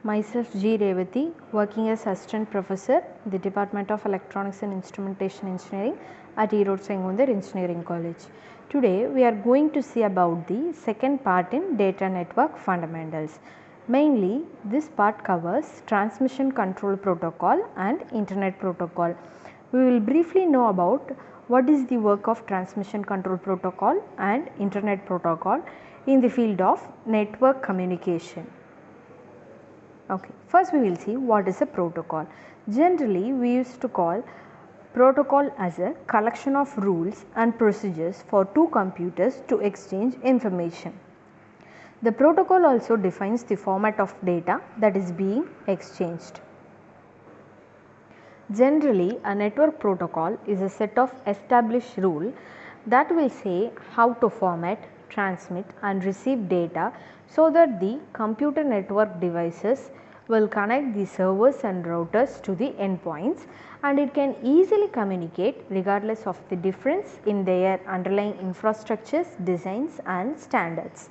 Myself G. Revati, working as Assistant Professor, the Department of Electronics and Instrumentation Engineering at Erode Sengunder Engineering College. Today we are going to see about the second part in Data Network Fundamentals. Mainly this part covers Transmission Control Protocol and Internet Protocol. We will briefly know about what is the work of Transmission Control Protocol and Internet Protocol in the field of network communication. Okay, first we will see what is a protocol. Generally, we used to call protocol as a collection of rules and procedures for two computers to exchange information. The protocol also defines the format of data that is being exchanged. Generally, a network protocol is a set of established rules that will say how to format, transmit and receive data so that the computer network devices will connect the servers and routers to the endpoints, and it can easily communicate regardless of the difference in their underlying infrastructures, designs and standards.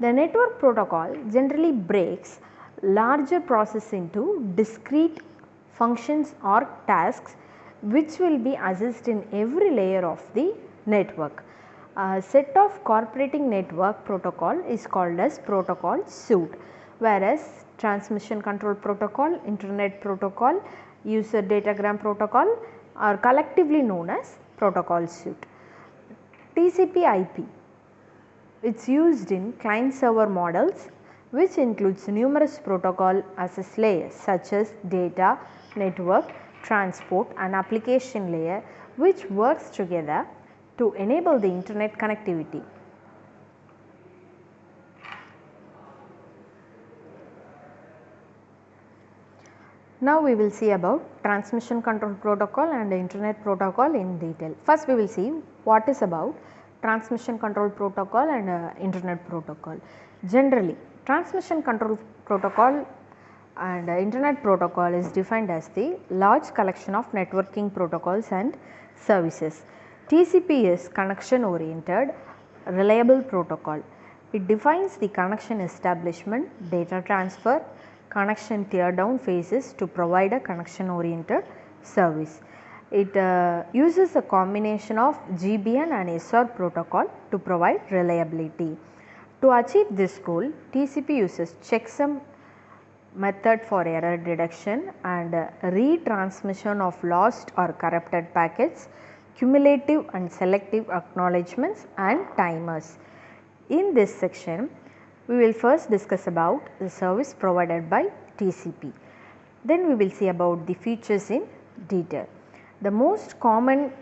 The network protocol generally breaks larger process into discrete functions or tasks which will be assessed in every layer of the network. A set of cooperating network protocol is called as protocol suite, whereas transmission control protocol, internet protocol, user datagram protocol are collectively known as protocol suite. TCP/IP, it is used in client server models which includes numerous protocol access layers such as data, network, transport and application layer, which works together to enable the internet connectivity. Now we will see about transmission control protocol and internet protocol in detail. First we will see what is about transmission control protocol and internet protocol. Generally, transmission control protocol and internet protocol is defined as the large collection of networking protocols and services. TCP is connection oriented reliable protocol. It defines the connection establishment, data transfer, connection tear down phases to provide a connection oriented service. It uses a combination of GBN and SR protocol to provide reliability. To achieve this goal, TCP uses checksum method for error detection and retransmission of lost or corrupted packets, cumulative and selective acknowledgements and timers. In this section, we will first discuss about the service provided by TCP. Then we will see about the features in detail. The most common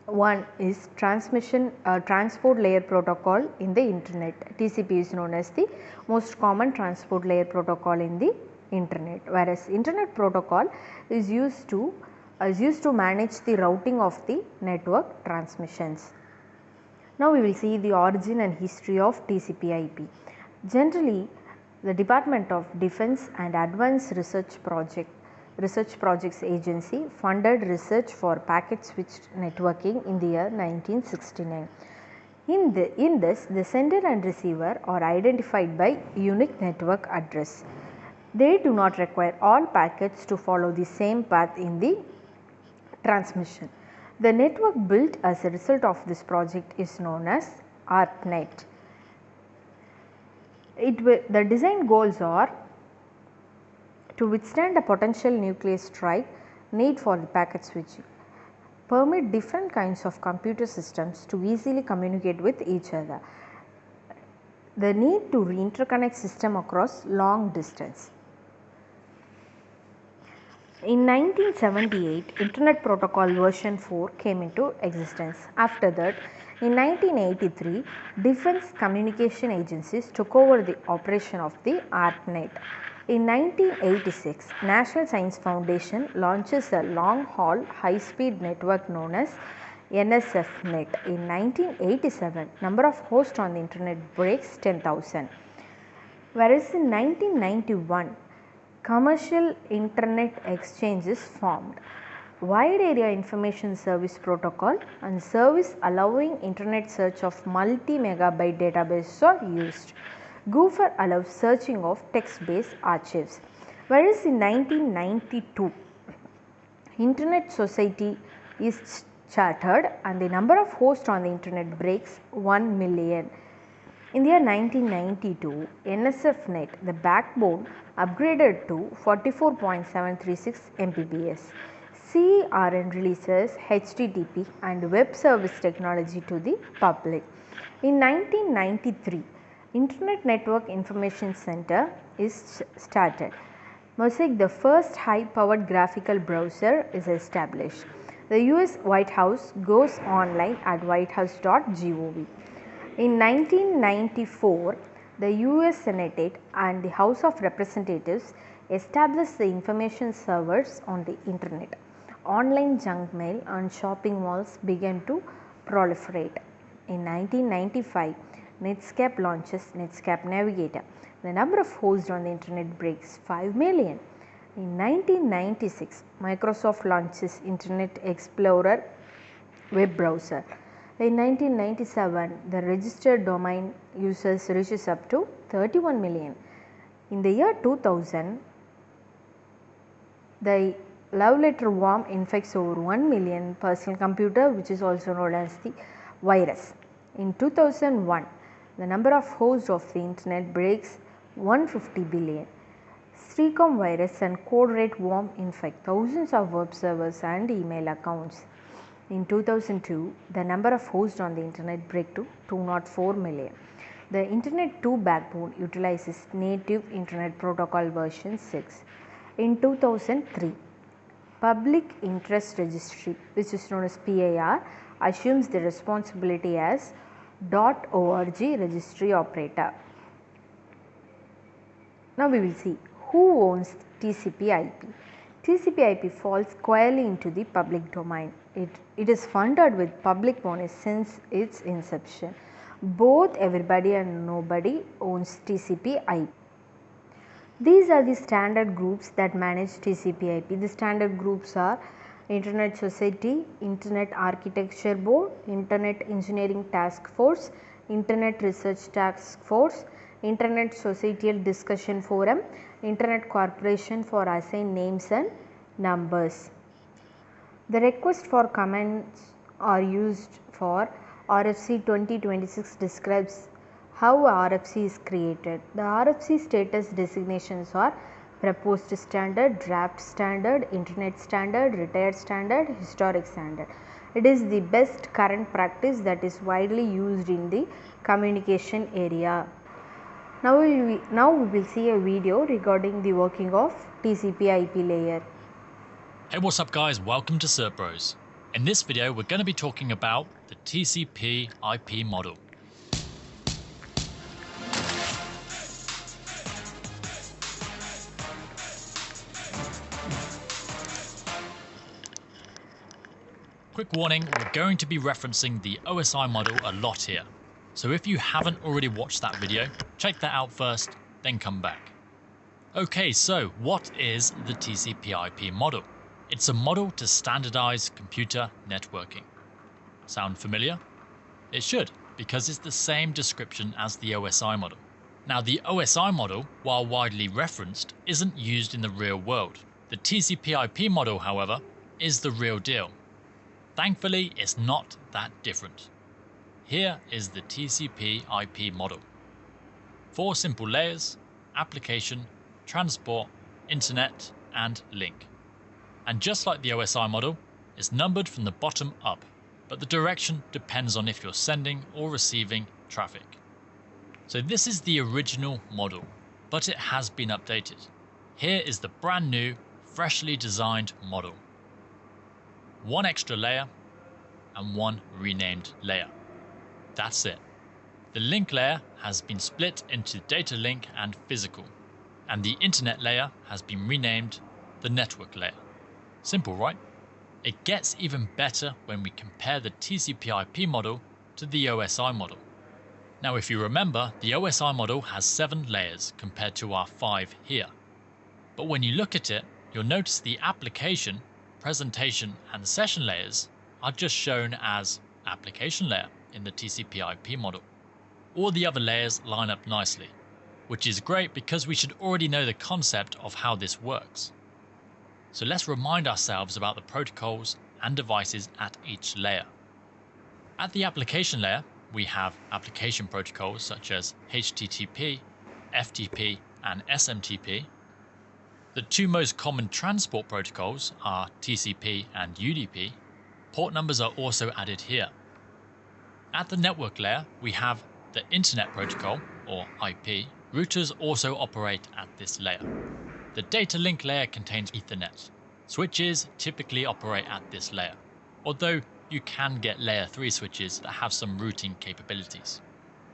one is transport layer protocol in the internet. TCP is known as the most common transport layer protocol in the internet, whereas internet protocol is used to manage the routing of the network transmissions. Now we will see the origin and history of TCP/IP. Generally, the Department of Defense and Advanced Research Projects Agency funded research for packet switch networking in the year 1969. In this, the sender and receiver are identified by unique network address. They do not require all packets to follow the same path in the transmission. The network built as a result of this project is known as ARPANET. The design goals are to withstand a potential nuclear strike, need for the packet switching, permit different kinds of computer systems to easily communicate with each other, the need to interconnect system across long distance. In 1978, Internet Protocol version 4 came into existence. After that, in 1983, Defense Communication Agencies took over the operation of the ARPANET. In 1986, National Science Foundation launches a long-haul high-speed network known as NSFNet. In 1987, number of hosts on the internet breaks 10,000. Whereas in 1991, Commercial Internet Exchange is formed. Wide Area Information Service Protocol and service allowing internet search of multi-megabyte databases are used. Gopher allows searching of text-based archives. Whereas in 1992, Internet Society is chartered and the number of hosts on the internet breaks 1 million. In the year 1992, NSFNet, the backbone, upgraded to 44.736 Mbps. CERN releases HTTP and web service technology to the public. In 1993, Internet Network Information Center is started. Mosaic, the first high-powered graphical browser, is established. The US White House goes online at whitehouse.gov. In 1994, the US Senate and the House of Representatives established the information servers on the internet. Online junk mail and shopping malls began to proliferate. In 1995, Netscape launches Netscape Navigator. The number of hosts on the internet breaks 5 million. In 1996, Microsoft launches Internet Explorer web browser. In 1997, the registered domain users reaches up to 31 million. In the year 2000, the love letter worm infects over 1 million personal computer, which is also known as the virus. In 2001, the number of hosts of the internet breaks 150 billion. Streacom virus and code red worm infect thousands of web servers and email accounts. In 2002, the number of hosts on the internet break to 204 million. The Internet 2 backbone utilizes native Internet Protocol version 6. In 2003, Public Interest Registry, which is known as PIR, assumes the responsibility as .org registry operator. Now we will see who owns TCP/IP. TCP/IP falls squarely into the public domain. It is funded with public money since its inception. Both everybody and nobody owns TCP/IP. These are the standard groups that manage TCP/IP. The standard groups are Internet Society, Internet Architecture Board, Internet Engineering Task Force, Internet Research Task Force, Internet Societal Discussion Forum, Internet Corporation for Assigned Names and Numbers. The request for comments are used for RFC 2026 describes how RFC is created. The RFC status designations are proposed standard, draft standard, internet standard, retired standard, historic standard. It is the best current practice that is widely used in the communication area. Now we will see a video regarding the working of TCP/IP layer. Hey, what's up guys, welcome to CertBros. In this video we're going to be talking about the TCP/IP model. Quick warning, we're going to be referencing the OSI model a lot here. So if you haven't already watched that video, check that out first, then come back. Okay, so what is the TCP/IP model? It's a model to standardize computer networking. Sound familiar? It should, because it's the same description as the OSI model. Now the OSI model, while widely referenced, isn't used in the real world. The TCP/IP model, however, is the real deal. Thankfully, it's not that different. Here is the TCP/IP model. 4 simple layers: application, transport, internet, and link. And just like the OSI model, it's numbered from the bottom up, but the direction depends on if you're sending or receiving traffic. So this is the original model, but it has been updated. Here is the brand new, freshly designed model. 1 extra layer and 1 renamed layer. That's it. The link layer has been split into data link and physical, and the internet layer has been renamed the network layer. Simple, right? It gets even better when we compare the TCP/IP model to the OSI model. Now if you remember, the OSI model has 7 layers compared to our 5 here. But when you look at it, you'll notice the application, presentation, and session layers are just shown as application layer in the TCP/IP model. All the other layers line up nicely. which is great because we should already know the concept of how this works. So let's remind ourselves about the protocols and devices at each layer. At the application layer, we have application protocols such as HTTP, FTP, and SMTP. The two most common transport protocols are TCP and UDP. Port numbers are also added here. At the network layer, we have the Internet Protocol, or IP. Routers also operate at this layer. The data link layer contains Ethernet. Switches typically operate at this layer, although you can get layer 3 switches that have some routing capabilities.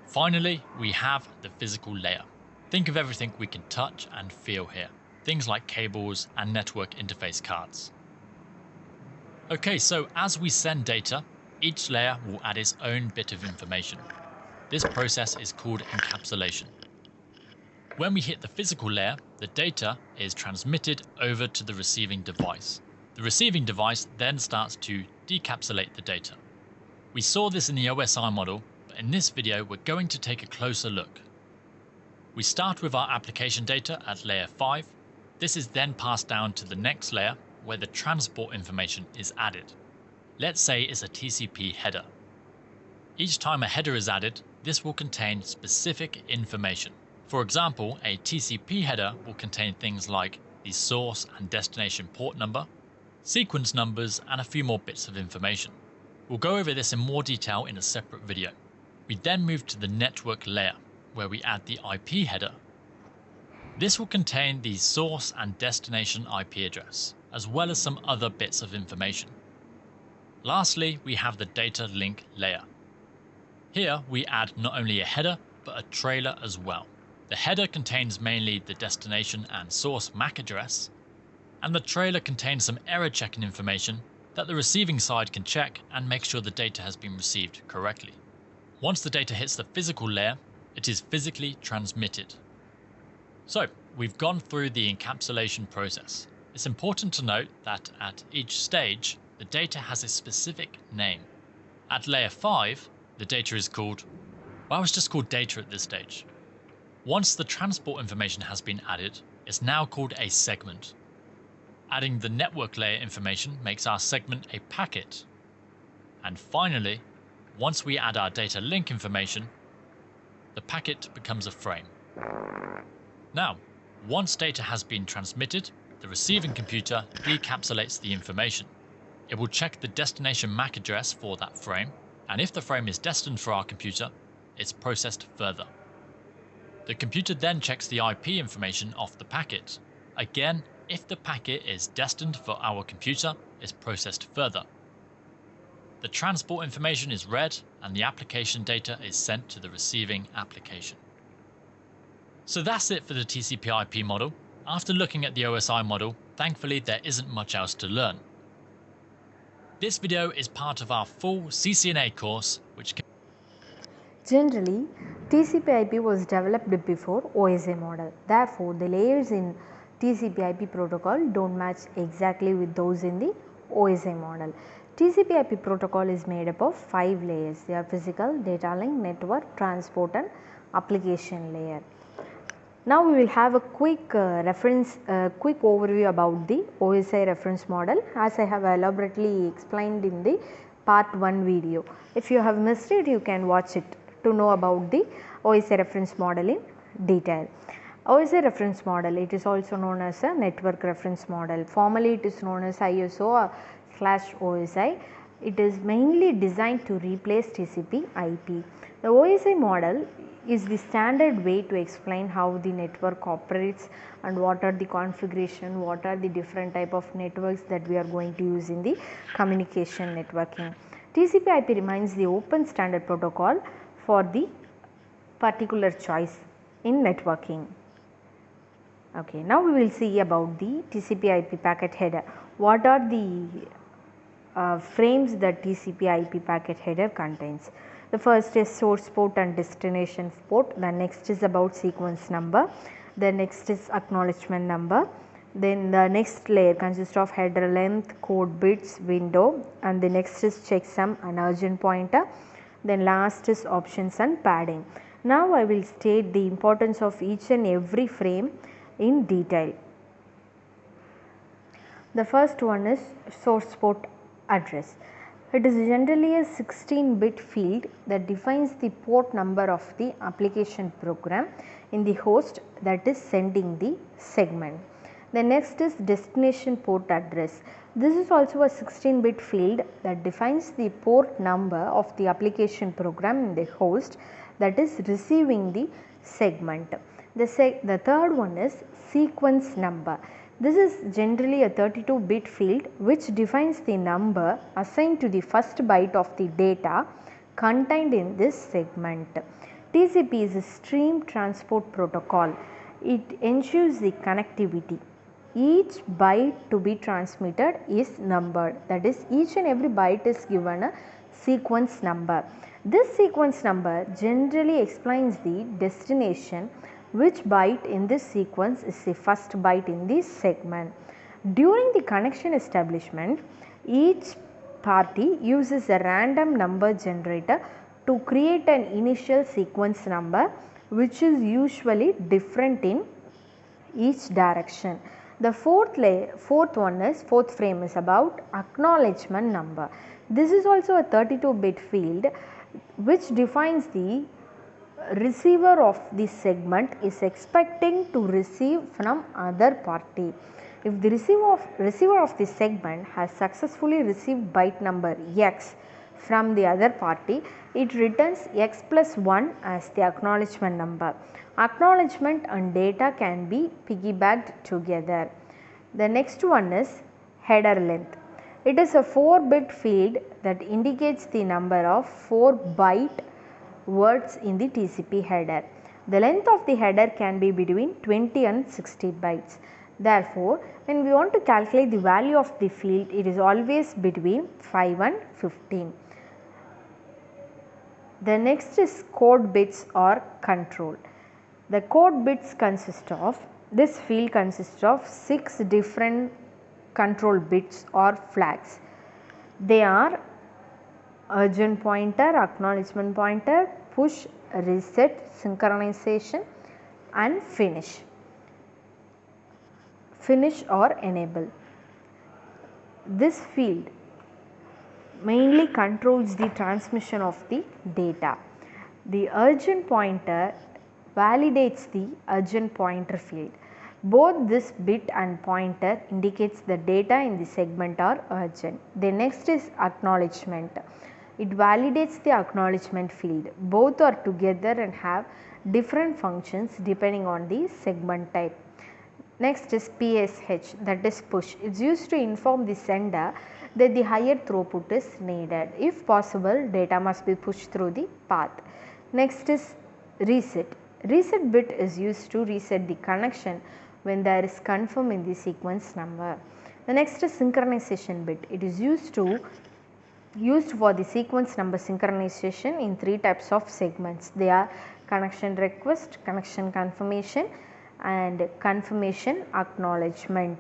Finally, we have the physical layer. Think of everything we can touch and feel here. Things like cables and network interface cards. Okay, so as we send data, each layer will add its own bit of information. This process is called encapsulation. When we hit the physical layer, the data is transmitted over to the receiving device. The receiving device then starts to decapsulate the data. We saw this in the OSI model, but in this video we're going to take a closer look. We start with our application data at layer 5. This is then passed down to the next layer where the transport information is added. Let's say it's a TCP header. Each time a header is added, this will contain specific information. For example, a TCP header will contain things like the source and destination port number, sequence numbers, and a few more bits of information. We'll go over this in more detail in a separate video. We then move to the network layer, where we add the IP header. This will contain the source and destination IP address, as well as some other bits of information. Lastly, we have the data link layer. Here we add not only a header, but a trailer as well. The header contains mainly the destination and source MAC address, and the trailer contains some error checking information that the receiving side can check and make sure the data has been received correctly. Once the data hits the physical layer, it is physically transmitted. So, we've gone through the encapsulation process. It's important to note that at each stage, the data has a specific name. At layer 5, the data is called, well, it's just called data at this stage. Once the transport information has been added, it's now called a segment. Adding the network layer information makes our segment a packet. And finally, once we add our data link information, the packet becomes a frame. Now, once data has been transmitted, the receiving computer decapsulates the information. It will check the destination MAC address for that frame, and if the frame is destined for our computer, it's processed further. The computer then checks the IP information off the packet. Again, if the packet is destined for our computer, it's processed further. The transport information is read and the application data is sent to the receiving application. So that's it for the TCP/IP model. After looking at the OSI model, thankfully there isn't much else to learn. This video is part of our full CCNA course, which Generally, TCP/IP was developed before OSI model. Therefore, the layers in TCP/IP protocol don't match exactly with those in the OSI model. TCP/IP protocol is made up of 5 layers. They are physical, data link, network, transport, and application layer. Now we will have a quick quick overview about the OSI reference model, as I have elaborately explained in the part 1 video. If you have missed it, you can watch it to know about the OSI reference model in detail. OSI reference model, it is also known as a network reference model. Formally it is known as ISO/OSI. It is mainly designed to replace TCP/IP. The OSI model is the standard way to explain how the network operates and what are the configuration, what are the different type of networks that we are going to use in the communication networking. TCP/IP remains the open standard protocol for the particular choice in networking. Okay, now we will see about the TCP/IP packet header. What are the frames that TCP/IP packet header contains? The first is source port and destination port. The next is about sequence number. The next is acknowledgement number. Then the next layer consists of header length, code bits, window, and the next is checksum and urgent pointer. Then last is options and padding. Now I will state the importance of each and every frame in detail. The first one is source port address. It is generally a 16-bit field that defines the port number of the application program in the host that is sending the segment. The next is destination port address. This is also a 16-bit field that defines the port number of the application program in the host that is receiving the segment. The third one is sequence number. This is generally a 32-bit field which defines the number assigned to the first byte of the data contained in this segment. TCP is a stream transport protocol. It ensures the connectivity. Each byte to be transmitted is numbered, that is, each and every byte is given a sequence number. This sequence number generally explains the destination, which byte in this sequence is the first byte in this segment. During the connection establishment, each party uses a random number generator to create an initial sequence number, which is usually different in each direction. The fourth frame is about acknowledgement number. This is also a 32-bit field which defines the receiver of the segment is expecting to receive from other party. If the receiver of the segment has successfully received byte number x from the other party, it returns x plus 1 as the acknowledgement number. Acknowledgement and data can be piggybacked together. The next one is header length. It is a 4-bit field that indicates the number of 4-byte words in the TCP header. The length of the header can be between 20 and 60 bytes. Therefore, when we want to calculate the value of the field, it is always between 5 and 15. The next is code bits or control. The code bits this field consists of 6 different control bits or flags. They are urgent pointer, acknowledgement pointer, push, reset, synchronization and finish or enable. This field mainly controls the transmission of the data. The urgent pointer validates the urgent pointer field. Both this bit and pointer indicates the data in the segment are urgent. The next is acknowledgement. It validates the acknowledgement field. Both are together and have different functions depending on the segment type. Next is PSH, that is push. It is used to inform the sender that the higher throughput is needed. If possible, data must be pushed through the path. Next is reset. Reset bit is used to reset the connection when there is confirm in the sequence number. The next is synchronization bit. It is used for the sequence number synchronization in 3 types of segments. They are connection request, connection confirmation and confirmation acknowledgement.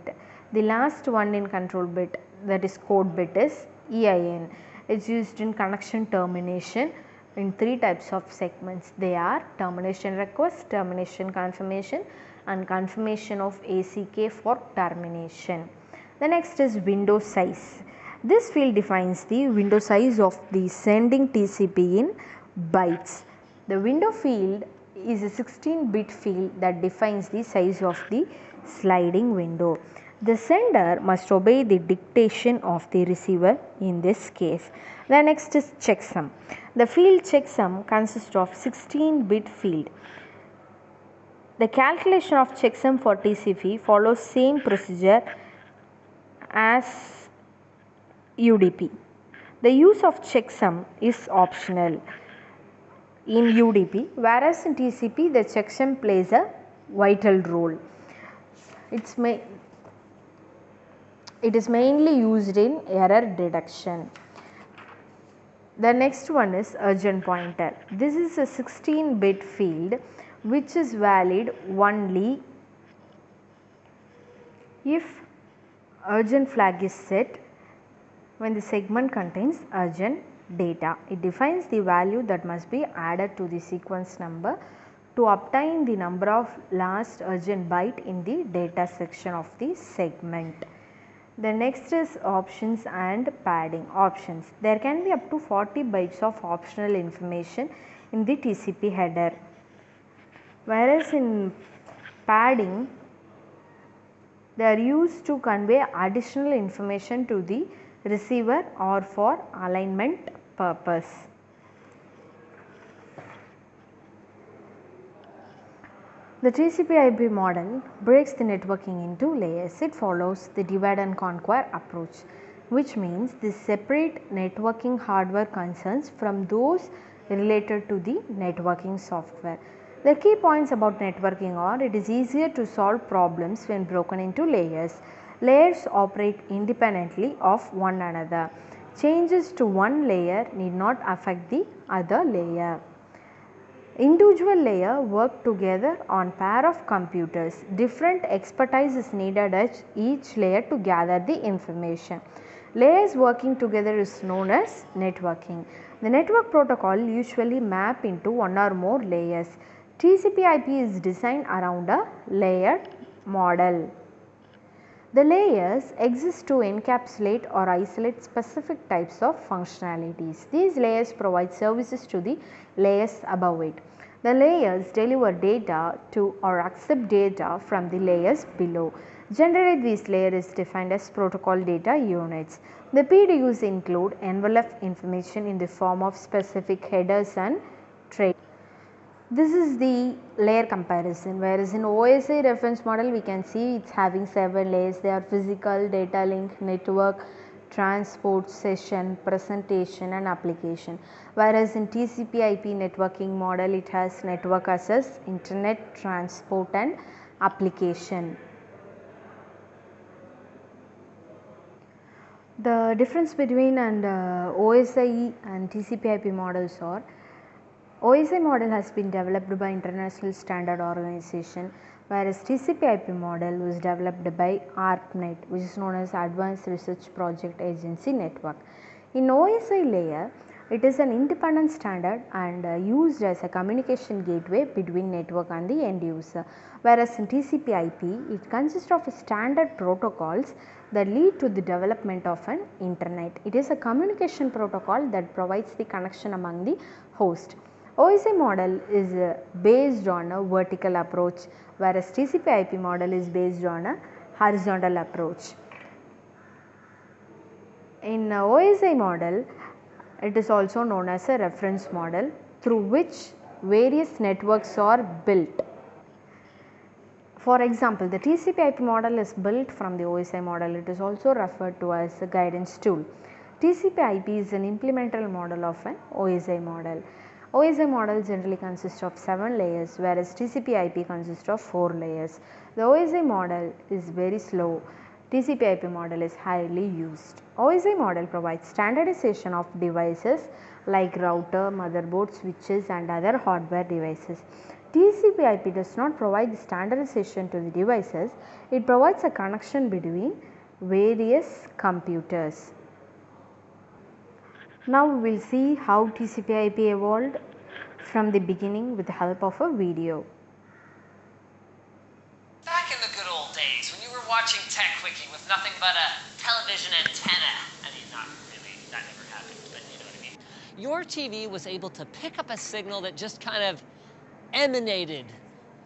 The last one in control bit, that is code bit, is EIN. It is used in connection termination in 3 types of segments. They are termination request, termination confirmation and confirmation of ACK for termination. The next is window size. This field defines the window size of the sending TCP in bytes. The window field is a 16-bit field that defines the size of the sliding window. The sender must obey the dictation of the receiver in this case. The next is checksum. The field checksum consists of 16-bit field. The calculation of checksum for TCP follows same procedure as UDP. The use of checksum is optional in UDP, whereas in TCP the checksum plays a vital role. It is mainly used in error detection. The next one is urgent pointer. This is a 16-bit field which is valid only if urgent flag is set when the segment contains urgent data. It defines the value that must be added to the sequence number to obtain the number of last urgent byte in the data section of the segment. The next is options and padding. Options. There can be up to 40 bytes of optional information in the TCP header, whereas in padding they are used to convey additional information to the receiver or for alignment purpose. The TCP/IP model breaks the networking into layers. It follows the divide and conquer approach, which means this separate networking hardware concerns from those related to the networking software. The key points about networking are: it is easier to solve problems when broken into layers. Layers operate independently of one another. Changes to one layer need not affect the other layer. Individual layers work together on pair of computers. Different expertise is needed at each layer to gather the information. Layers working together is known as networking. The network protocol usually map into one or more layers. TCP/IP is designed around a layered model. The layers exist to encapsulate or isolate specific types of functionalities. These layers provide services to the layers above it. The layers deliver data to or accept data from the layers below. Generally, this layer is defined as protocol data units. The PDUs include envelope information in the form of specific headers and trails. This is the layer comparison, whereas in OSI reference model we can see it is having 7 layers. They are physical, data link, network, transport, session, presentation and application. Whereas in TCP/IP networking model it has network access, internet, transport and application. The difference between OSI and TCP/IP models are: OSI model has been developed by International Standard Organization, whereas TCP/IP model was developed by ARPANET, which is known as Advanced Research Project Agency Network. In OSI layer, it is an independent standard and used as a communication gateway between network and the end user, whereas in TCP/IP it consists of standard protocols that lead to the development of an internet. It is a communication protocol that provides the connection among the host. OSI model is based on a vertical approach, whereas TCP/IP model is based on a horizontal approach. In OSI model, it is also known as a reference model through which various networks are built. For example, the TCP/IP model is built from the OSI model. It is also referred to as a guidance tool. TCP/IP is an implemental model of an OSI model. OSI model generally consists of 7 layers, whereas TCP/IP consists of 4 layers. The OSI model is very slow. TCP/IP model is highly used. OSI model provides standardization of devices like router, motherboard, switches and other hardware devices. TCP/IP does not provide the standardization to the devices. It provides a connection between various computers. Now we will see how TCP/IP evolved from the beginning with the help of a video. Back in the good old days when you were watching TechWiki with nothing but a television antenna, I mean not really, that never happened, but you know what I mean. Your TV was able to pick up a signal that just kind of emanated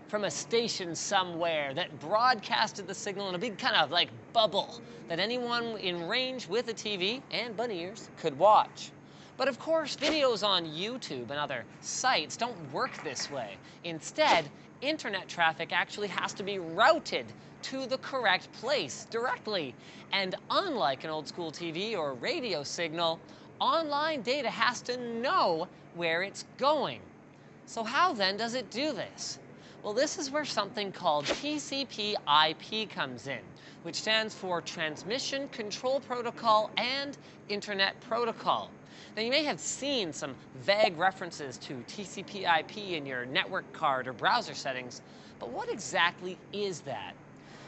from a station somewhere that broadcasted the signal in a big kind of like bubble that anyone in range with a TV and bunny ears could watch. But of course, videos on YouTube and other sites don't work this way. Instead, internet traffic actually has to be routed to the correct place directly. And unlike an old school TV or radio signal, online data has to know where it's going. So how then does it do this? Well, this is where something called TCP/IP comes in, which stands for Transmission Control Protocol and Internet Protocol. Now, you may have seen some vague references to TCP/IP in your network card or browser settings, but what exactly is that?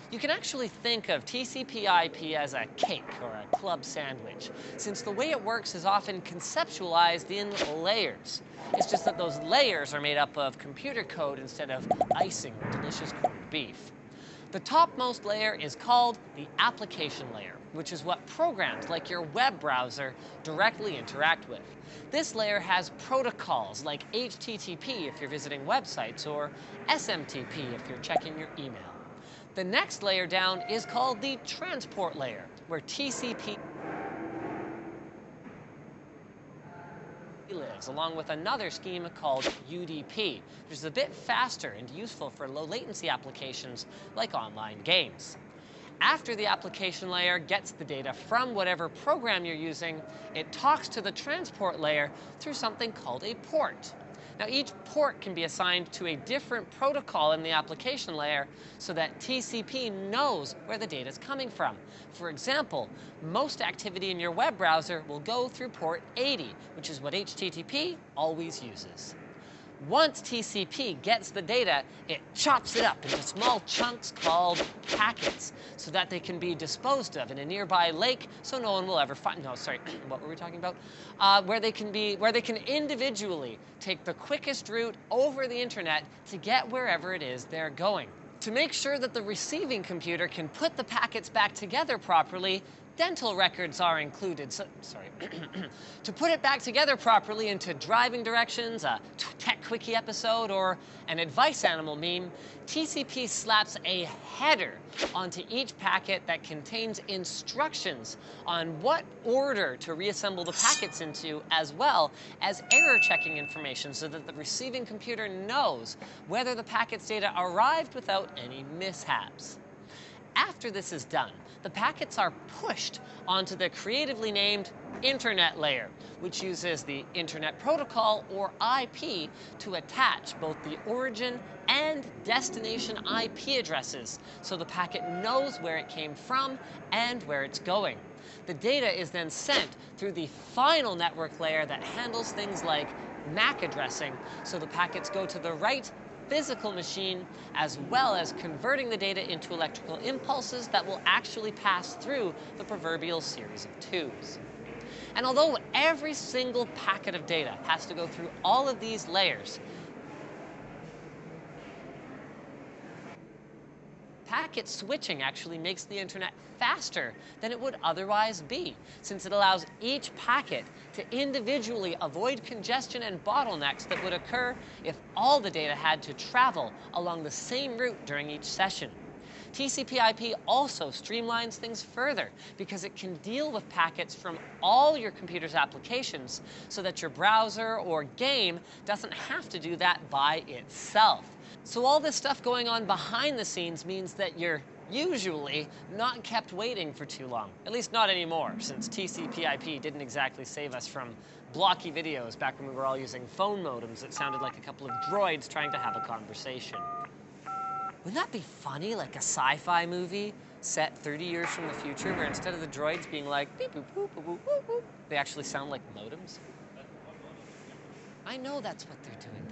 You can actually think of TCP/IP as a cake or a club sandwich, since the way it works is often conceptualized in layers. It's just that those layers are made up of computer code instead of icing or delicious corned beef. The topmost layer is called the application layer, which is what programs like your web browser directly interact with. This layer has protocols like HTTP if you're visiting websites or SMTP if you're checking your email. The next layer down is called the transport layer, where TCP lives, along with another scheme called UDP, which is a bit faster and useful for low latency applications like online games. After the application layer gets the data from whatever program you're using, it talks to the transport layer through something called a port. Now, each port can be assigned to a different protocol in the application layer so that TCP knows where the data is coming from. For example, most activity in your web browser will go through port 80, which is what HTTP always uses. Once TCP gets the data, it chops it up into small chunks called packets so that they can be disposed of in a nearby lake so no one will ever find, no, sorry, what were we talking about? Where they can individually take the quickest route over the internet to get wherever it is they're going. To make sure that the receiving computer can put the packets back together properly, dental records are included. To put it back together properly into driving directions, a Tech Quickie episode, or an advice animal meme, TCP slaps a header onto each packet that contains instructions on what order to reassemble the packets into, as well as error checking information so that the receiving computer knows whether the packet's data arrived without any mishaps. After this is done, the packets are pushed onto the creatively named Internet layer, which uses the Internet Protocol, or IP, to attach both the origin and destination IP addresses so the packet knows where it came from and where it's going. The data is then sent through the final network layer that handles things like MAC addressing, so the packets go to the right physical machine, as well as converting the data into electrical impulses that will actually pass through the proverbial series of tubes. And although every single packet of data has to go through all of these layers, packet switching actually makes the internet faster than it would otherwise be, since it allows each packet to individually avoid congestion and bottlenecks that would occur if all the data had to travel along the same route during each session. TCP/IP also streamlines things further because it can deal with packets from all your computer's applications so that your browser or game doesn't have to do that by itself. So all this stuff going on behind the scenes means that you're usually not kept waiting for too long. At least not anymore, since TCP/IP didn't exactly save us from blocky videos back when we were all using phone modems that sounded like a couple of droids trying to have a conversation. Wouldn't that be funny, like a sci-fi movie set 30 years from the future where instead of the droids being like beep boop boop boop boop boop boop, they actually sound like modems? I know that's what they're doing.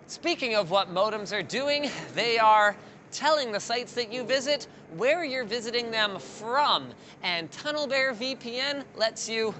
Speaking of what modems are doing, they are telling the sites that you visit where you're visiting them from, and TunnelBear VPN lets you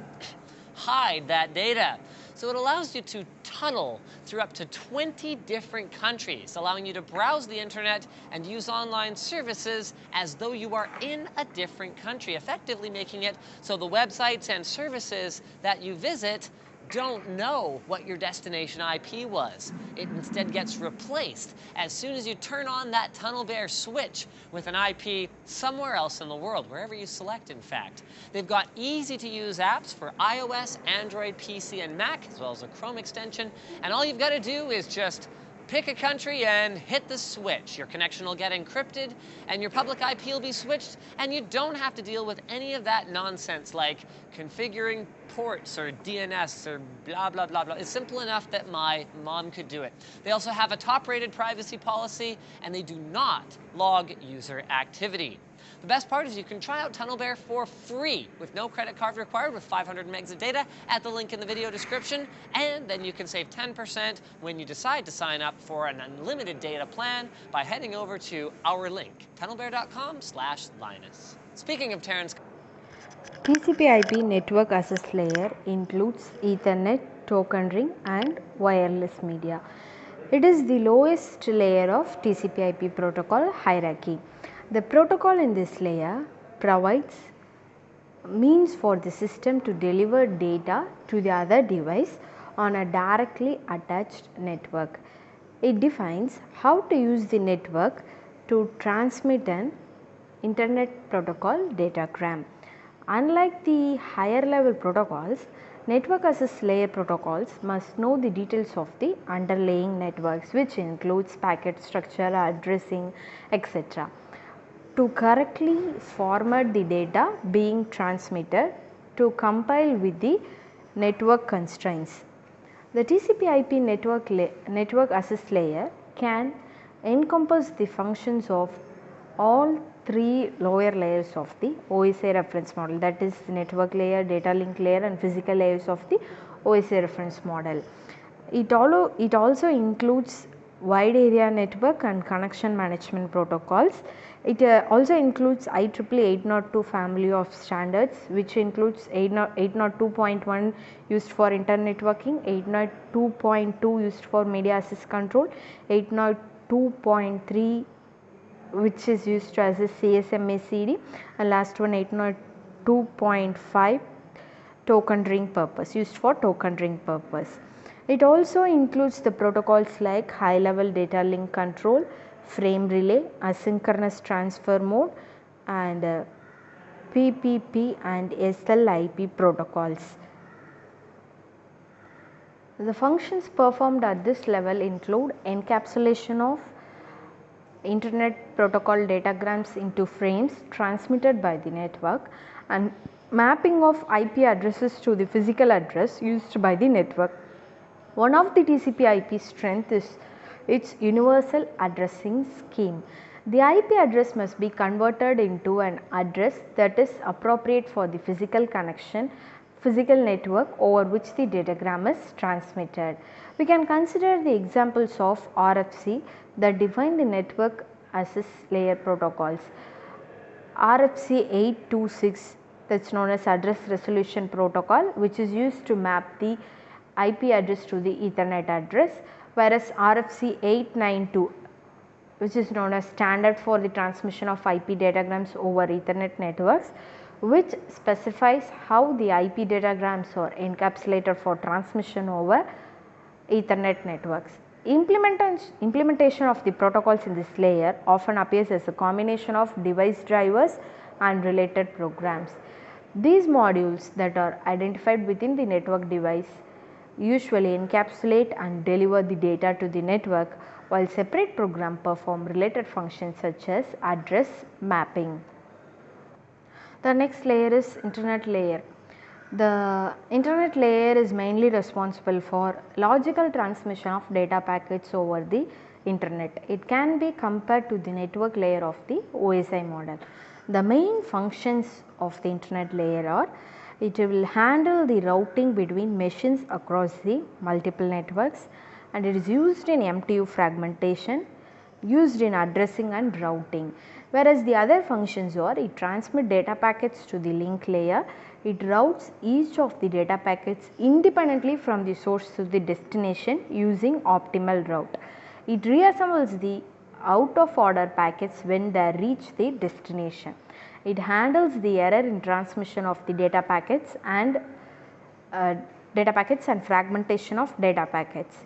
hide that data. So it allows you to tunnel through up to 20 different countries, allowing you to browse the internet and use online services as though you are in a different country, effectively making it so the websites and services that you visit don't know what your destination IP was. It instead gets replaced as soon as you turn on that TunnelBear switch with an IP somewhere else in the world, wherever you select, in fact. They've got easy-to-use apps for iOS, Android, PC, and Mac, as well as a Chrome extension, and all you've got to do is just pick a country and hit the switch. Your connection will get encrypted, and your public IP will be switched, and you don't have to deal with any of that nonsense like configuring ports or DNS or blah, blah, blah, blah. It's simple enough that my mom could do it. They also have a top-rated privacy policy, and they do not log user activity. The best part is you can try out TunnelBear for free with no credit card required with 500 megs of data at the link in the video description, and then you can save 10% when you decide to sign up for an unlimited data plan by heading over to our link, tunnelbear.com/Linus. Speaking of Terrence, TCP/IP network access layer includes Ethernet, token ring and wireless media. It is the lowest layer of TCP/IP protocol hierarchy. The protocol in this layer provides means for the system to deliver data to the other device on a directly attached network. It defines how to use the network to transmit an Internet Protocol datagram. Unlike the higher level protocols, network access layer protocols must know the details of the underlying networks, which includes packet structure, addressing, etc., to correctly format the data being transmitted to compile with the network constraints. The TCP/IP network access layer can encompass the functions of all three lower layers of the OSI reference model, that is the network layer, data link layer and physical layers of the OSI reference model. It also includes wide area network and connection management protocols. It also includes IEEE 802 family of standards, which includes 802.1 used for internet networking, 802.2 used for media access control, 802.3 which is used as a CSMA/CD, and last one 802.5 token ring purpose, used for token ring purpose. It also includes the protocols like high level data link control, frame relay, asynchronous transfer mode and PPP and SLIP protocols. The functions performed at this level include encapsulation of Internet Protocol datagrams into frames transmitted by the network and mapping of IP addresses to the physical address used by the network. One of the TCP/IP strength is its universal addressing scheme. The IP address must be converted into an address that is appropriate for the physical network over which the datagram is transmitted. We can consider the examples of RFC that define the network access layer protocols. RFC 826, that is known as address resolution protocol, which is used to map the IP address to the Ethernet address, whereas RFC 892, which is known as standard for the transmission of IP datagrams over Ethernet networks, which specifies how the IP datagrams are encapsulated for transmission over Ethernet networks. Implementation of the protocols in this layer often appears as a combination of device drivers and related programs. These modules that are identified within the network device usually encapsulate and deliver the data to the network, while separate programs perform related functions such as address mapping. The next layer is Internet layer. The Internet layer is mainly responsible for logical transmission of data packets over the Internet. It can be compared to the network layer of the OSI model. The main functions of the Internet layer are: it will handle the routing between machines across the multiple networks, and it is used in MTU fragmentation, used in addressing and routing. Whereas the other functions are: it transmits data packets to the link layer, it routes each of the data packets independently from the source to the destination using optimal route. It reassembles the out of order packets when they reach the destination. It handles the error in transmission of the data packets and fragmentation of data packets.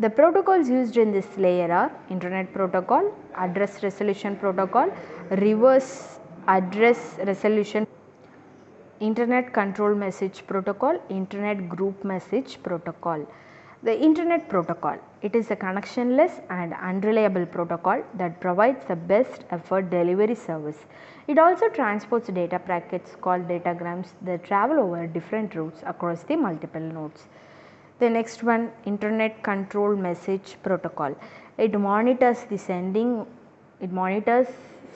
The protocols used in this layer are Internet Protocol, Address Resolution Protocol, Reverse Address Resolution, Internet Control Message Protocol, Internet Group Message Protocol. The Internet Protocol, it is a connectionless and unreliable protocol that provides the best effort delivery service. It also transports data packets called datagrams that travel over different routes across the multiple nodes. The next one, Internet Control Message Protocol. It monitors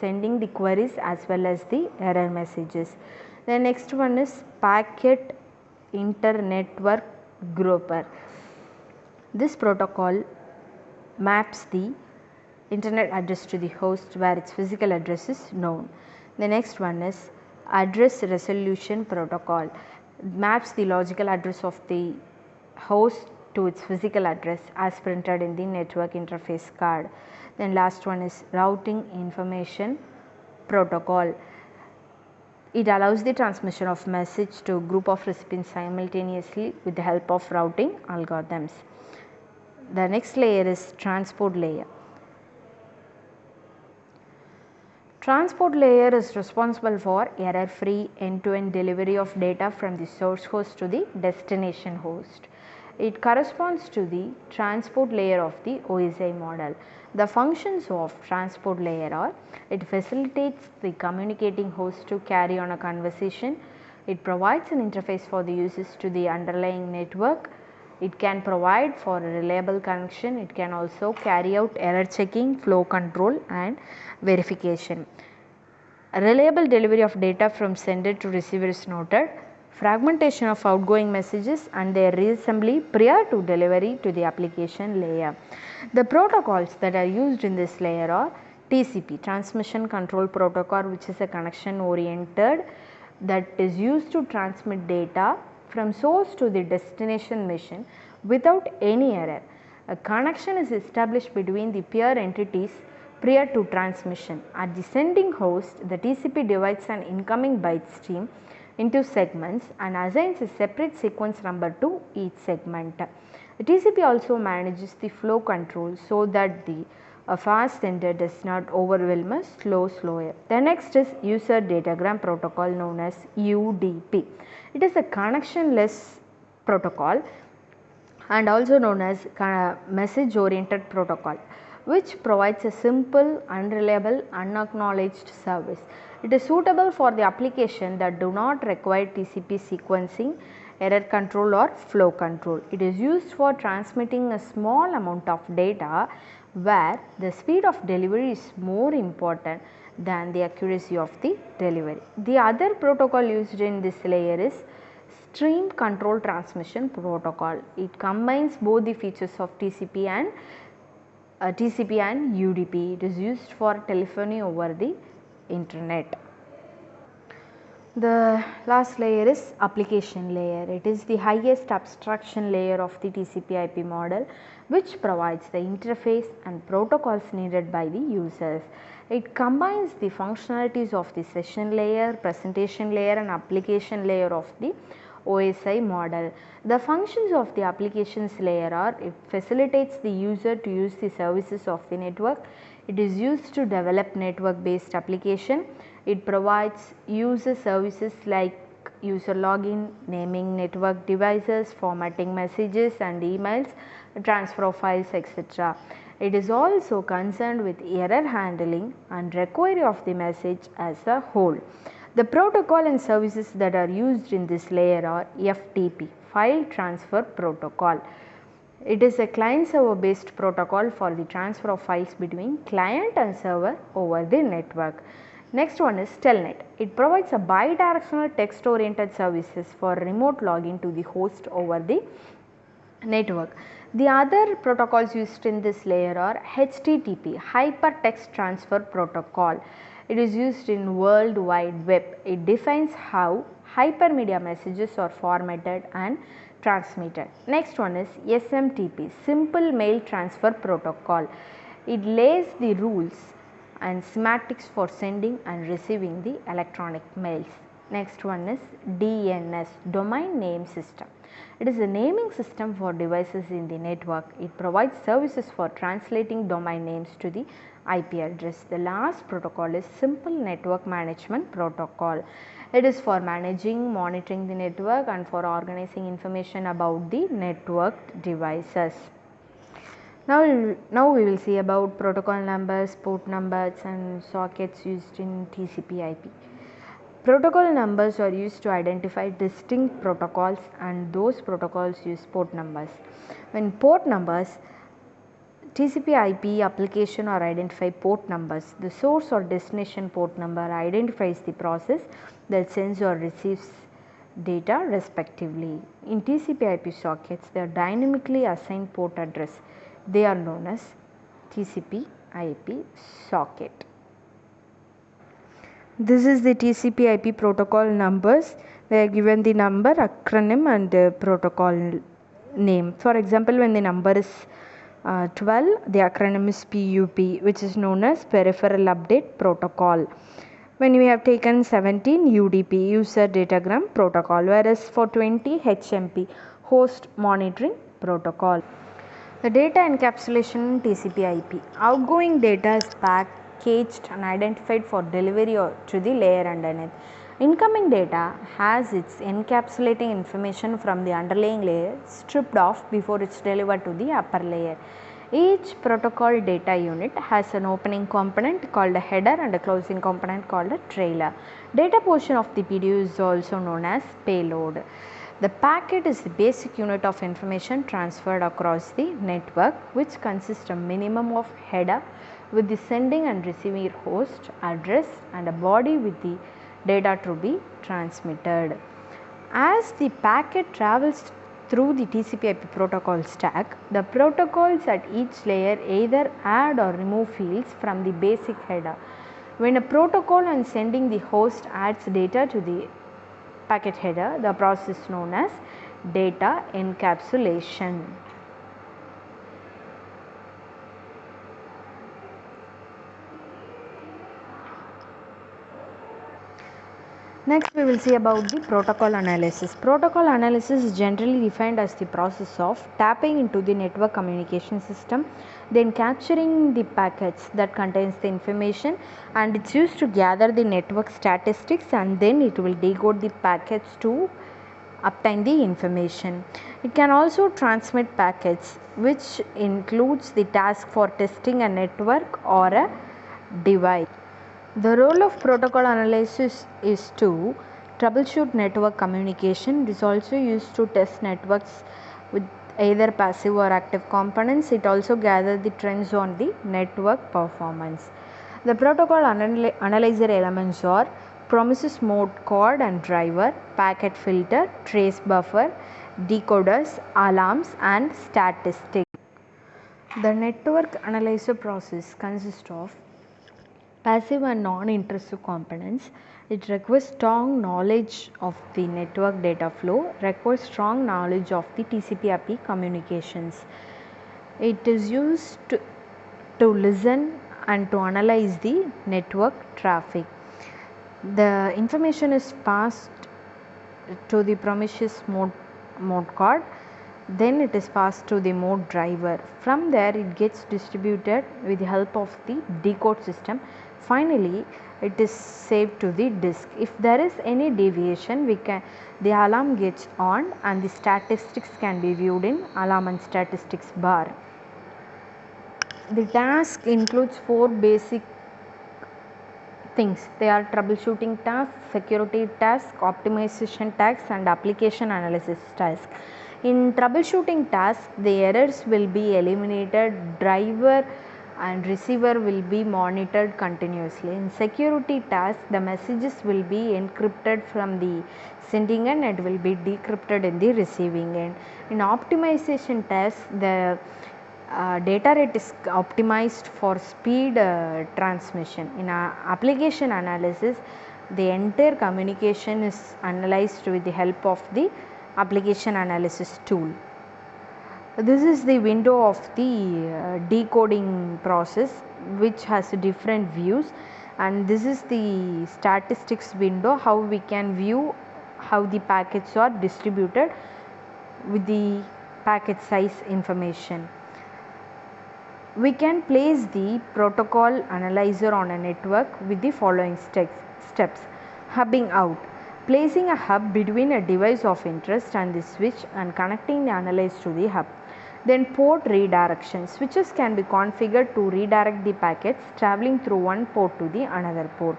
sending the queries as well as the error messages. The next one is packet internetwork grouper. This protocol maps the internet address to the host where its physical address is known. The next one is address resolution protocol. It maps the logical address of the host to its physical address as printed in the network interface card. Then last one is routing information protocol. It allows the transmission of message to a group of recipients simultaneously with the help of routing algorithms. The next layer is transport layer. Transport layer is responsible for error-free end-to-end delivery of data from the source host to the destination host. It corresponds to the transport layer of the OSI model. The functions of transport layer are: it facilitates the communicating host to carry on a conversation, it provides an interface for the users to the underlying network, it can provide for a reliable connection, it can also carry out error checking, flow control and verification. A reliable delivery of data from sender to receiver is noted. Fragmentation of outgoing messages and their reassembly prior to delivery to the application layer. The protocols that are used in this layer are TCP, Transmission Control Protocol, which is a connection oriented that is used to transmit data from source to the destination machine without any error. A connection is established between the peer entities prior to transmission. At the sending host, the TCP divides an incoming byte stream into segments and assigns a separate sequence number to each segment. The TCP also manages the flow control so that the fast sender does not overwhelm a slower. The next is user datagram protocol known as UDP. It is a connectionless protocol and also known as message oriented protocol, which provides a simple, unreliable, unacknowledged service. It is suitable for the application that do not require TCP sequencing, error control or flow control. It is used for transmitting a small amount of data where the speed of delivery is more important than the accuracy of the delivery. The other protocol used in this layer is Stream Control Transmission Protocol. It combines both the features of TCP and UDP. It is used for telephony over the internet. The last layer is application layer. It is the highest abstraction layer of the TCP IP model, which provides the interface and protocols needed by the users. It combines the functionalities of the session layer, presentation layer and application layer of the OSI model. The functions of the applications layer are: it facilitates the user to use the services of the network, it is used to develop network based application, it provides user services like user login, naming network devices, formatting messages and emails, transfer of files, etc. It is also concerned with error handling and recovery of the message as a whole. The protocol and services that are used in this layer are FTP, File Transfer Protocol. It is a client server based protocol for the transfer of files between client and server over the network. Next one is Telnet. It provides a bidirectional text oriented services for remote login to the host over the network. The other protocols used in this layer are HTTP, Hypertext Transfer Protocol. It is used in World Wide Web. It defines how hypermedia messages are formatted and transmitted. Next one is SMTP, Simple Mail Transfer Protocol. It lays the rules and semantics for sending and receiving the electronic mails. Next one is DNS, Domain Name System. It is a naming system for devices in the network. It provides services for translating domain names to the IP address. The last protocol is Simple Network Management Protocol. It is for managing, monitoring the network and for organizing information about the networked devices. Now we will see about protocol numbers, port numbers and sockets used in TCP IP. Protocol numbers are used to identify distinct protocols and those protocols use port numbers. When port numbers TCP/IP application or identify port numbers. The source or destination port number identifies the process that sends or receives data respectively. In TCP/IP sockets, they are dynamically assigned port address. They are known as TCP/IP socket. This is the TCP/IP protocol numbers. They are given the number, acronym and protocol name. For example, when the number is 12, the acronym is PUP, which is known as Peripheral Update Protocol. When we have taken 17, UDP, User Datagram Protocol, whereas for 20, HMP, Host Monitoring Protocol. The data encapsulation in TCP/IP. Outgoing data is packaged and identified for delivery to the layer underneath. Incoming data has its encapsulating information from the underlying layer stripped off before it's delivered to the upper layer. Each protocol data unit has an opening component called a header and a closing component called a trailer. Data portion of the PDU is also known as payload. The packet is the basic unit of information transferred across the network, which consists of a minimum of header with the sending and receiving host address and a body with the data to be transmitted. As the packet travels through the TCP/IP protocol stack, the protocols at each layer either add or remove fields from the basic header. When a protocol on sending the host adds data to the packet header, the process is known as data encapsulation. Next, we will see about the protocol analysis. Protocol analysis is generally defined as the process of tapping into the network communication system, then capturing the packets that contains the information, and it's used to gather the network statistics, and then it will decode the packets to obtain the information. It can also transmit packets, which includes the task for testing a network or a device. The role of protocol analysis is to troubleshoot network communication. It is also used to test networks with either passive or active components. It also gathers the trends on the network performance. The protocol analyzer elements are promises mode code and driver, packet filter, trace buffer, decoders, alarms and statistics. The network analyzer process consists of passive and non-intrusive components. It requires strong knowledge of the network data flow, requires strong knowledge of the TCP/IP communications. It is used to listen and to analyze the network traffic. The information is passed to the promiscuous mode card, then it is passed to the mode driver. From there it gets distributed with the help of the decode system. Finally, it is saved to the disk. If there is any deviation, the alarm gets on and the statistics can be viewed in alarm and statistics bar. The task includes 4 basic things. They are troubleshooting task, security task, optimization task and application analysis task. In troubleshooting task, the errors will be eliminated, driver and receiver will be monitored continuously. In security task, the messages will be encrypted from the sending end and will be decrypted in the receiving end. In optimization task, the data rate is optimized for speed transmission. In application analysis, the entire communication is analyzed with the help of the application analysis tool. This is the window of the decoding process, which has different views, and this is the statistics window, how we can view how the packets are distributed with the packet size information. We can place the protocol analyzer on a network with the following steps. Hubbing out. Placing a hub between a device of interest and the switch and connecting the analyzer to the hub. Then port redirection. Switches can be configured to redirect the packets traveling through one port to the another port.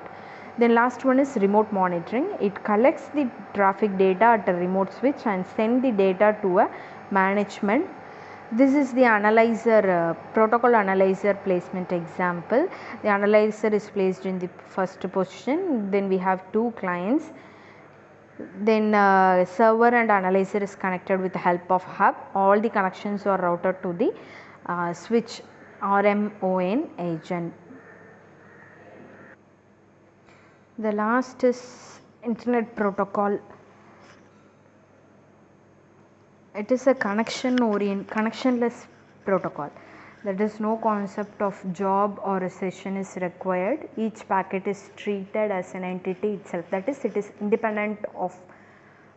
Then last one is remote monitoring. It collects the traffic data at a remote switch and send the data to a management. This is the analyzer protocol analyzer placement example. The analyzer is placed in the first position, then we have two clients, then server and analyzer is connected with the help of hub. All the connections are routed to the switch RMON agent. The last is internet protocol. It is a connectionless protocol. There is no concept of job or a session is required. Each packet is treated as an entity itself, that is, it is independent of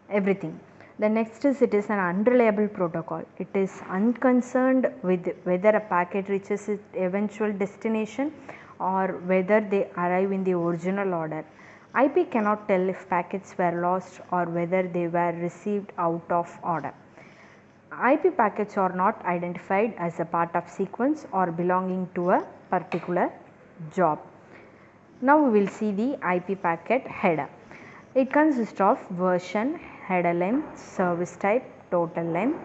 everything. The next is, it is an unreliable protocol. It is unconcerned with whether a packet reaches its eventual destination or whether they arrive in the original order. IP cannot tell if packets were lost or whether they were received out of order. IP packets are not identified as a part of sequence or belonging to a particular job. Now we will see the IP packet header. It consists of version, header length, service type, total length,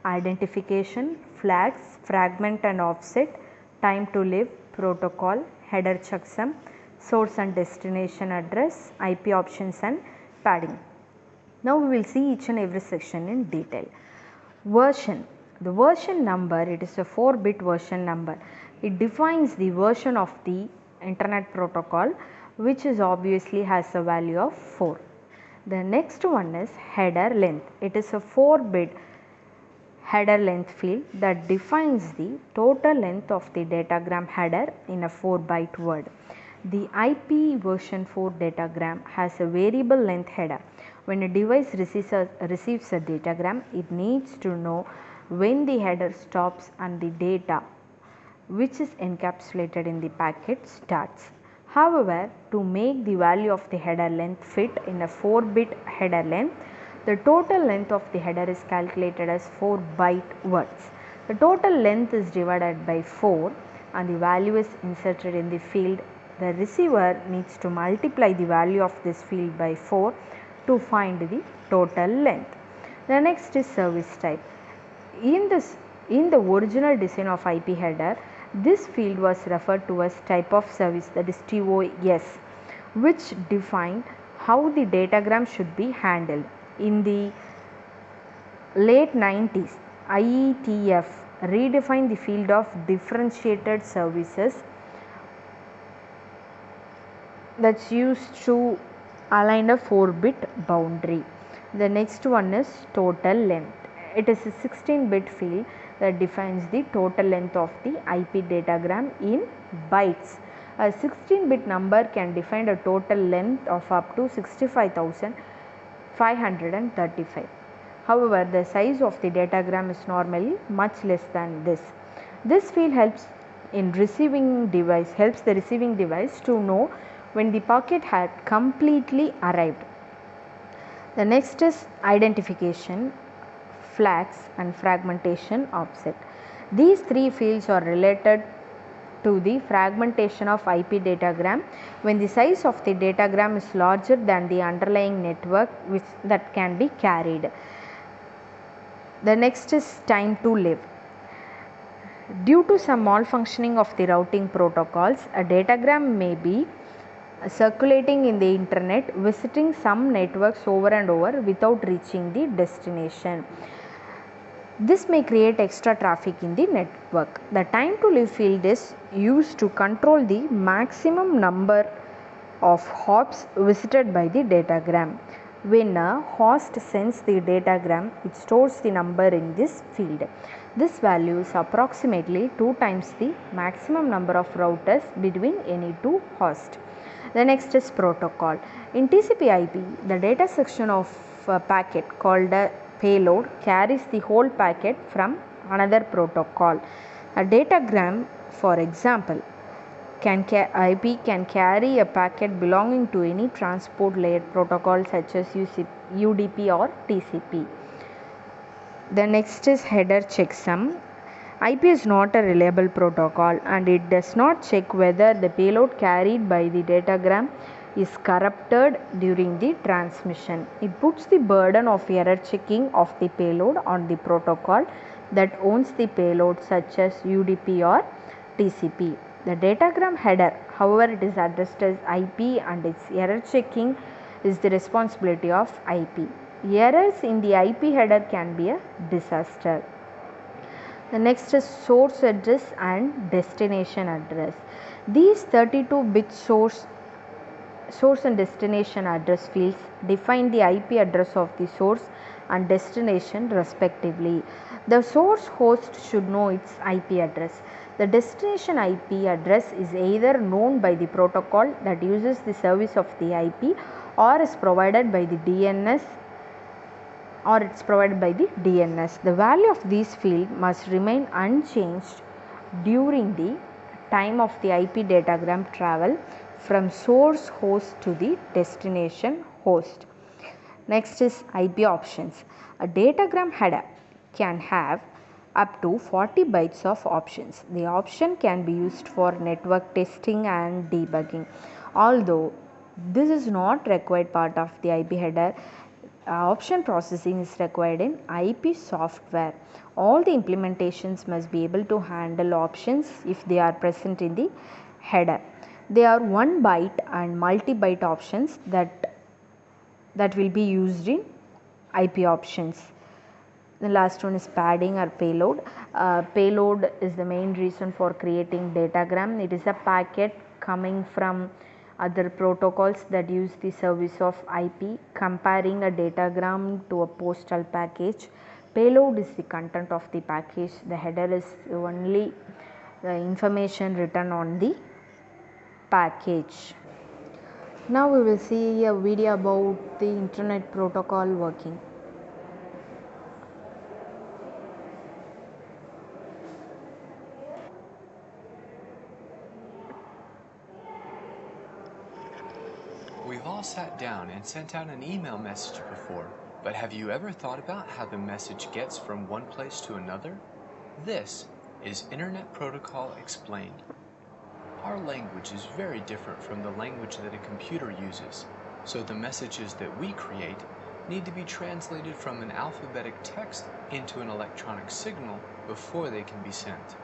identification, flags, fragment and offset, time to live, protocol, header checksum, source and destination address, IP options and padding. Now we will see each and every section in detail. Version. The version number, it is a 4-bit version number. It defines the version of the internet protocol, which is obviously has a value of 4. The next one is header length. It is a 4-bit header length field that defines the total length of the datagram header in a 4-byte word. The IP version 4 datagram has a variable length header. When a device receives a datagram, it needs to know when the header stops and the data which is encapsulated in the packet starts. However, to make the value of the header length fit in a 4-bit header length, the total length of the header is calculated as 4-byte words. The total length is divided by 4 and the value is inserted in the field. The receiver needs to multiply the value of this field by 4 to find the total length. The next is service type. In the original design of IP header, this field was referred to as type of service, that is TOS, which defined how the datagram should be handled. In the late 90s, IETF redefined the field of differentiated services that's used to align a 4-bit boundary. The next one is total length. It is a 16-bit field that defines the total length of the IP datagram in bytes. A 16-bit number can define a total length of up to 65,535. However, the size of the datagram is normally much less than this. This field helps the receiving device to know when the packet had completely arrived. The next is identification, flags and fragmentation offset. These three fields are related to the fragmentation of IP datagram when the size of the datagram is larger than the underlying network that can be carried. The next is time to live. Due to some malfunctioning of the routing protocols, a datagram may be circulating in the internet, visiting some networks over and over without reaching the destination. This may create extra traffic in the network. The time to live field is used to control the maximum number of hops visited by the datagram. When a host sends the datagram, it stores the number in this field. This value is approximately 2 times the maximum number of routers between any two hosts. The next is protocol. In TCP/IP, the data section of a packet called a payload carries the whole packet from another protocol. A datagram, for example, IP can carry a packet belonging to any transport layer protocol such as UDP or TCP. The next is header checksum. IP is not a reliable protocol and it does not check whether the payload carried by the datagram is corrupted during the transmission. It puts the burden of error checking of the payload on the protocol that owns the payload such as UDP or TCP. The datagram header, however, it is addressed as IP and its error checking is the responsibility of IP. Errors in the IP header can be a disaster. The next is source address and destination address. These 32-bit source and destination address fields define the IP address of the source and destination respectively. The source host should know its IP address. The destination IP address is either known by the protocol that uses the service of the IP or is provided by the DNS The value of this field must remain unchanged during the time of the IP datagram travel from source host to the destination host. Next is IP options. A datagram header can have up to 40 bytes of options. The option can be used for network testing and debugging. Although this is not required part of the IP header, option processing is required in IP software. All the implementations must be able to handle options if they are present in the header. They are 1 byte and multi-byte options that will be used in IP options. The last one is padding or payload. Payload is the main reason for creating datagram. It is a packet coming from other protocols that use the service of IP, comparing a datagram to a postal package. Payload is the content of the package. The header is only the information written on the package. Now we will see a video about the internet protocol working. We've all sat down and sent out an email message before, but have you ever thought about how the message gets from one place to another? This is Internet Protocol Explained. Our language is very different from the language that a computer uses, so the messages that we create need to be translated from an alphabetic text into an electronic signal before they can be sent.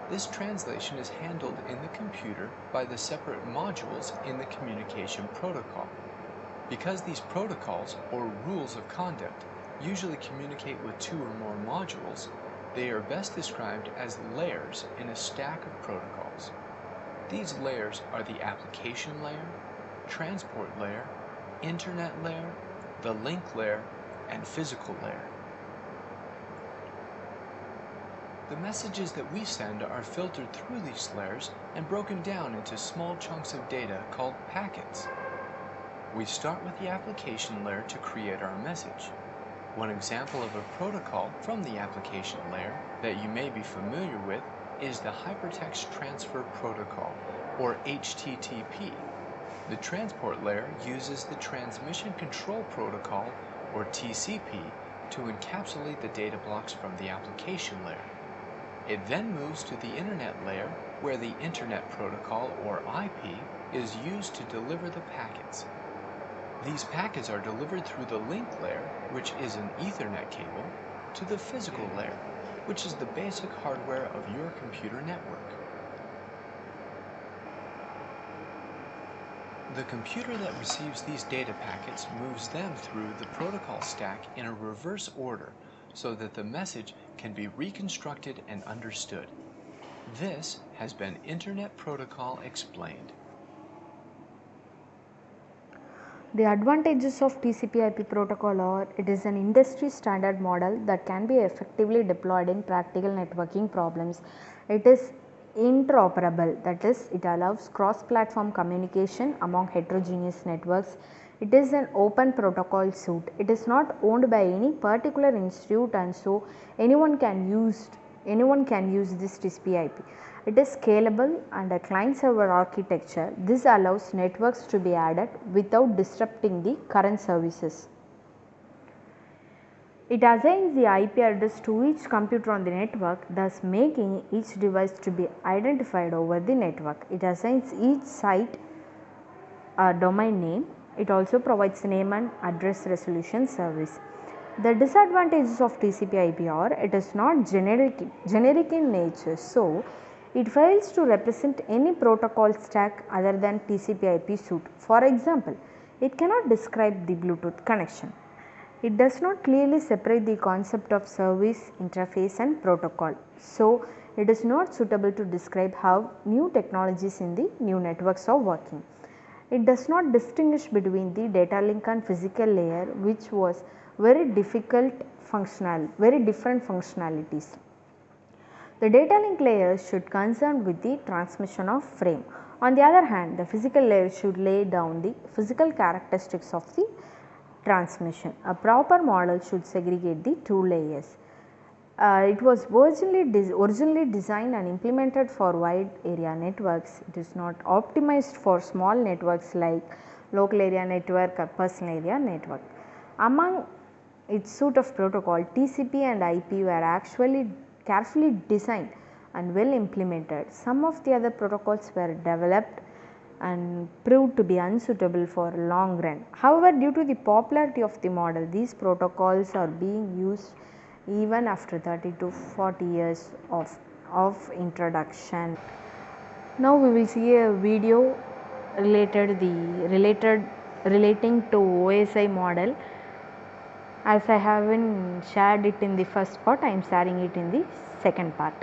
This translation is handled in the computer by the separate modules in the communication protocol. Because these protocols, or rules of conduct, usually communicate with 2 or more modules, they are best described as layers in a stack of protocols. These layers are the application layer, transport layer, internet layer, the link layer, and physical layer. The messages that we send are filtered through these layers and broken down into small chunks of data called packets. We start with the application layer to create our message. One example of a protocol from the application layer that you may be familiar with is the Hypertext Transfer Protocol, or HTTP. The transport layer uses the Transmission Control Protocol, or TCP, to encapsulate the data blocks from the application layer. It then moves to the internet layer, where the Internet Protocol, or IP, is used to deliver the packets. These packets are delivered through the link layer, which is an Ethernet cable, to the physical layer, which is the basic hardware of your computer network. The computer that receives these data packets moves them through the protocol stack in a reverse order, so that the message can be reconstructed and understood. This has been Internet Protocol Explained. The advantages of TCP/IP protocol are: it is an industry standard model that can be effectively deployed in practical networking problems. It is interoperable, that is, it allows cross-platform communication among heterogeneous networks. It is an open protocol suite. It is not owned by any particular institute, and so anyone can use this TCP/IP. It is scalable and a client-server architecture. This allows networks to be added without disrupting the current services. It assigns the IP address to each computer on the network, thus making each device to be identified over the network. It assigns each site a domain name. It also provides name and address resolution service. The disadvantages of TCP/IP are it is not generic in nature, so it fails to represent any protocol stack other than TCP/IP suite. For example, it cannot describe the Bluetooth connection. It does not clearly separate the concept of service, interface and protocol. So, it is not suitable to describe how new technologies in the new networks are working. It does not distinguish between the data link and physical layer, which was very different functionalities. The data link layer should concern with the transmission of frame. On the other hand, the physical layer should lay down the physical characteristics of the transmission. A proper model should segregate the two layers. It was originally designed and implemented for wide area networks. It is not optimized for small networks like local area network or personal area network. Among its suite of protocol, TCP and IP were actually carefully designed and well implemented. Some of the other protocols were developed and proved to be unsuitable for long run. However, due to the popularity of the model, these protocols are being used even after 30 to 40 years of introduction. Now we will see a video relating to OSI model. As I haven't shared it in the first part, I am sharing it in the second part.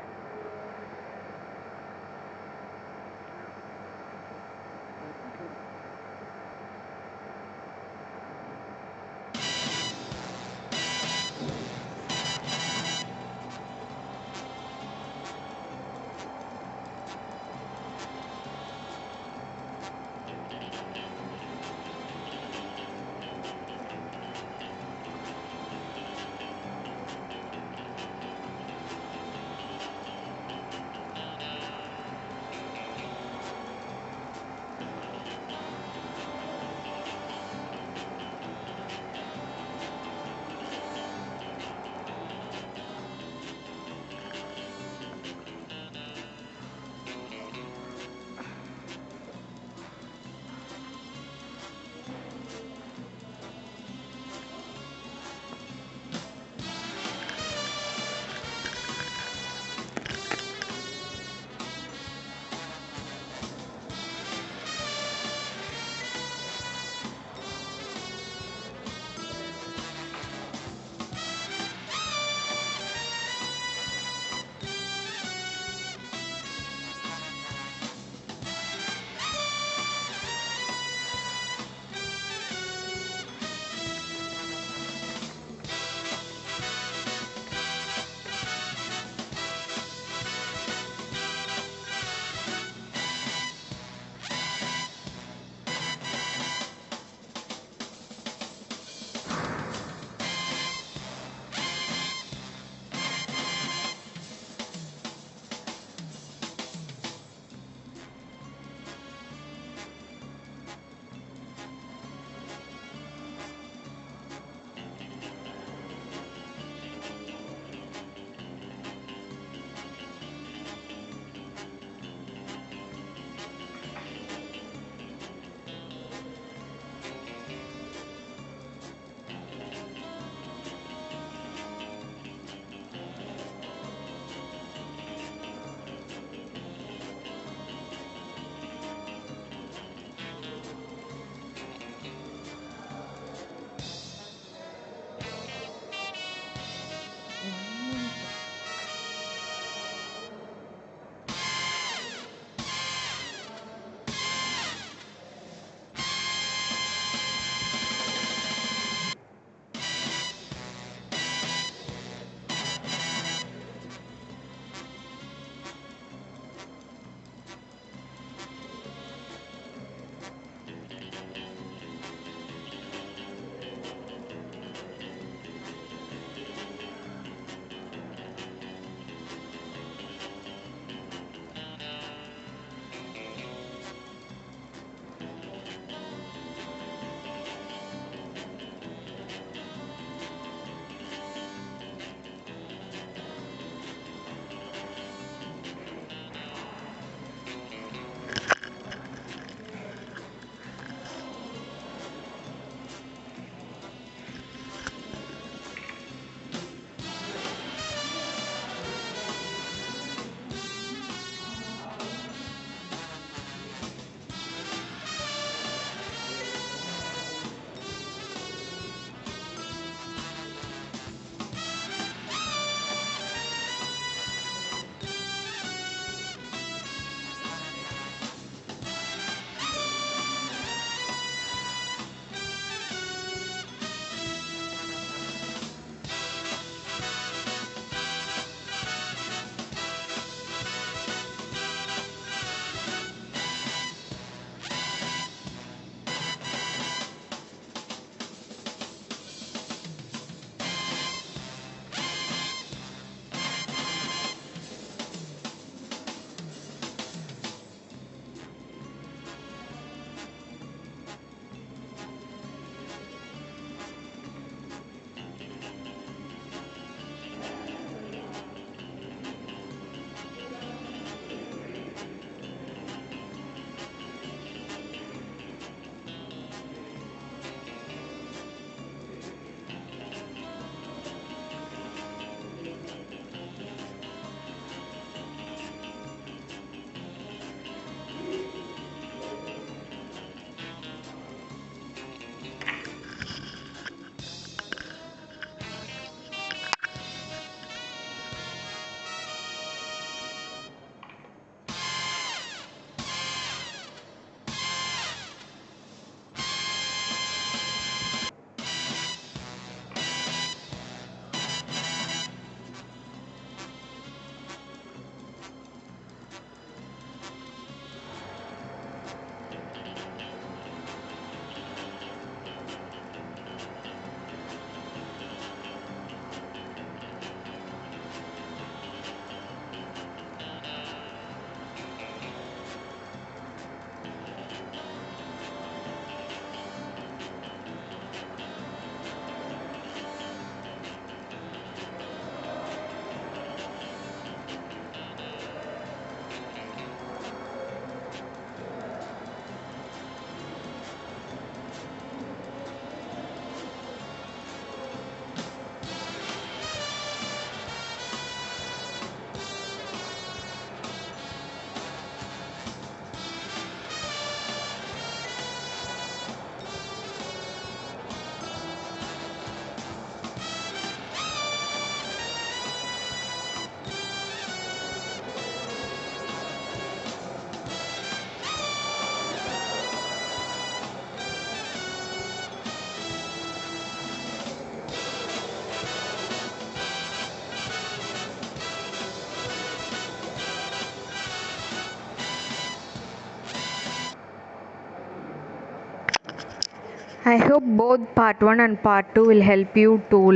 I hope both part 1 and part 2 will help you to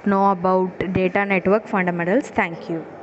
know about data network fundamentals. Thank you.